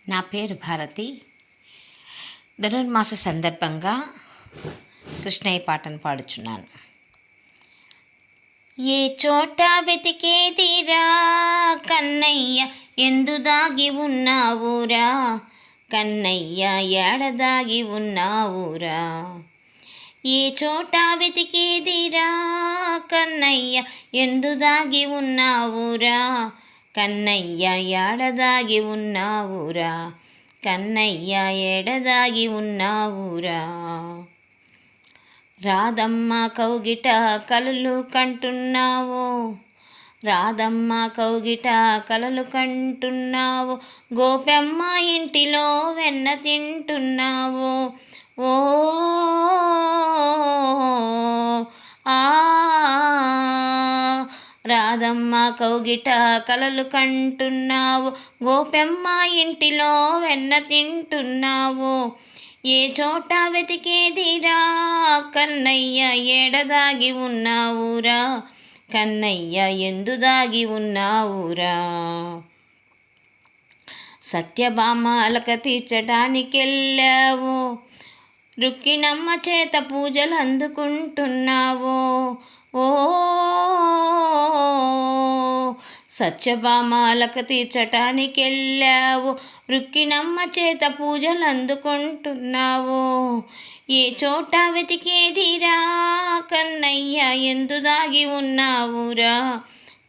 నా పేరు భారతి. ధనుర్మాస సందర్భంగా కృష్ణయ్య పాటను పాడుచున్నాను. ఏ చోట వెతికేదిరా కన్నయ్య, ఎందు దాగి ఉన్నావురా కన్నయ్య, ఏడదాగి ఉన్నావురా. ఏ చోట వెతికేదిరా కన్నయ్య, ఎందు దాగి ఉన్నావురా కన్నయ్య, ఏడదాగి ఉన్నావురా కన్నయ్య, ఏడదాగి ఉన్నావురా. రాధమ్మ కౌగిట కలలు కంటున్నావు, రాధమ్మ కౌగిట కలలు కంటున్నావు, గోపెమ్మ ఇంటిలో వెన్న తింటున్నావు. ఓ ఆ రాధమ్మ కౌగిట కలలు కంటున్నావు, గోపెమ్మ ఇంటిలో వెన్న తింటున్నావు. ఏ చోట వెతికేదిరా కన్నయ్య, ఏడదాగి ఉన్నావురా కన్నయ్య, ఎందు దాగి ఉన్నావురా. సత్యభామ అలక తీర్చడానికెళ్ళావు, రుక్కిణమ్మ చేత పూజలు అందుకుంటున్నావు. ఓ సత్యభామ అలక తీర్చటానికెళ్ళావు, రుక్కిణమ్మ చేత పూజలు అందుకుంటున్నావు. ఏ చోట వెతికేదిరా కన్నయ్య, ఎందు దాగి ఉన్నావురా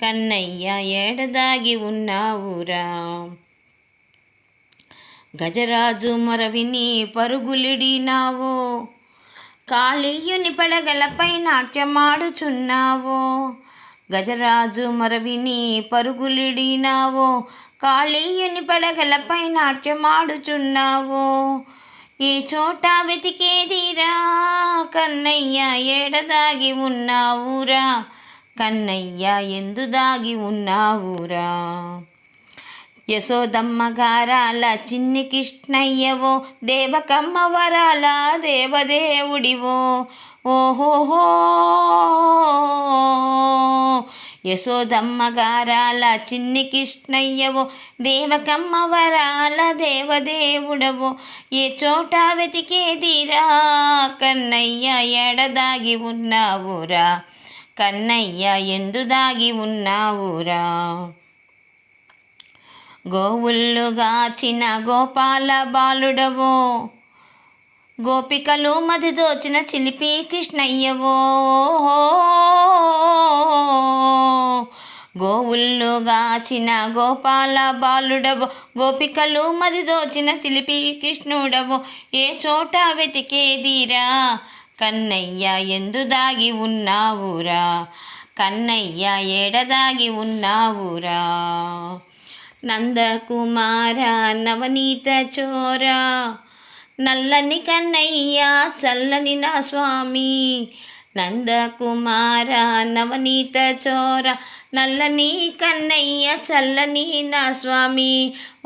కన్నయ్య, ఏడదాగి ఉన్నావురా. గజరాజు మొరవిని పరుగులిడినావు, కాళీయుని పడగలపై నాట్యమాడుచున్నావు. గజరాజు మొరవిని పరుగులిడినావు, కాళీయుని పడగలపై నాట్యమాడుచున్నావు. ఏ చోట వెతికేదిరా కన్నయ్య, ఏడదాగి ఉన్నావురా కన్నయ్య, ఎందు దాగి ఉన్నావురా. యశోదమ్మ గారాల చిన్ని కృష్ణయ్యవో, దేవకమ్మ వరాల దేవదేవుడివో. ఓహోహో యశోదమ్మ గారాల చిన్ని కృష్ణయ్యవో, దేవకమ్మ వరాల దేవదేవుడవో. ఏ చోట వెతికేదిరా కన్నయ్య, ఏడదాగి ఉన్నావురా కన్నయ్య, ఎందు దాగి ఉన్నావురా. గోవుల్లుగాచిన గోపాల బాలుడవో, గోపికలు మది దోచిన చిలిపి కృష్ణయ్యవో. గోవుల్లుగాచిన గోపాల బాలుడవో, గోపికలు మది దోచిన చిలిపి కృష్ణుడవో. ఏ చోట వెతికేదిరా కన్నయ్య, ఎందు దాగి ఉన్నావురా కన్నయ్య, ఏడదాగి ఉన్నావురా. నందకుమార నవనీత చోరా, నల్లని కన్నయ్య చల్లని నా స్వామి. నందకుమార నవనీత చోర, నల్లని కన్నయ్య చల్లని నా స్వామి.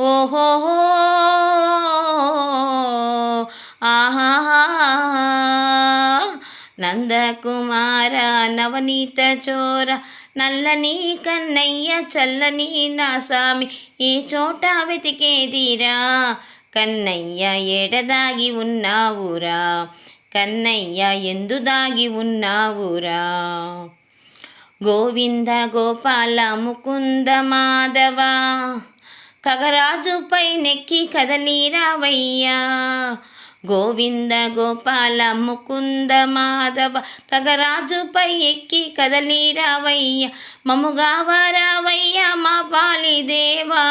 ఓహోహో ఆహా నందకుమార నవనీత చోర, నల్లని కన్నయ్య చల్లని నా స్వామి. ఏ చోట వెతికేదిరా కన్నయ్య, ఏడదాగి ఉన్నావురా కన్నయ్య, ఎందు దాగి ఉన్నావురా. గోవింద గోపాల ముకుంద మాధవ, ఖగరాజుపై నెక్కి కదలిరావయ్యా. గోవింద గోపాల ముకుంద మాధవ, ఖగరాజుపై ఎక్కి కదలిరావయ్య. మముగా వరావయ్య మా పాలిదేవా.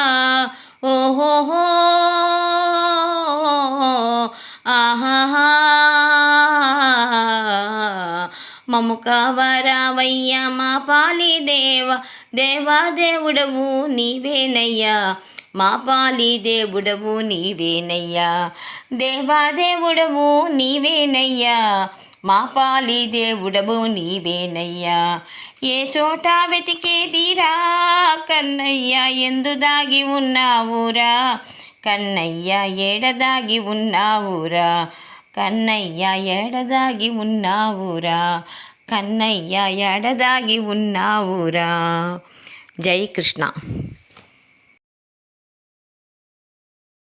ఓహోహో ఆహా మము కావరావయ్య మా పాలిదేవ. దేవాదేవుడవు నీవేనయ్యా, మా పాలి దేవుడవు నీవేనయ్యా. దేవాదేవుడవు నీవేనయ్యా, మా పాలి దేవుడవు నీవేనయ్యా. ఏ చోట వెతికేదిరా కన్నయ్య, ఎందు దాగి ఉన్నావురా కన్నయ్య, ఏడదాగి ఉన్నావురా కన్నయ్య, ఏడదాగి ఉన్నావురా కన్నయ్య, ఏడదాగి ఉన్నావురా. జై కృష్ణ.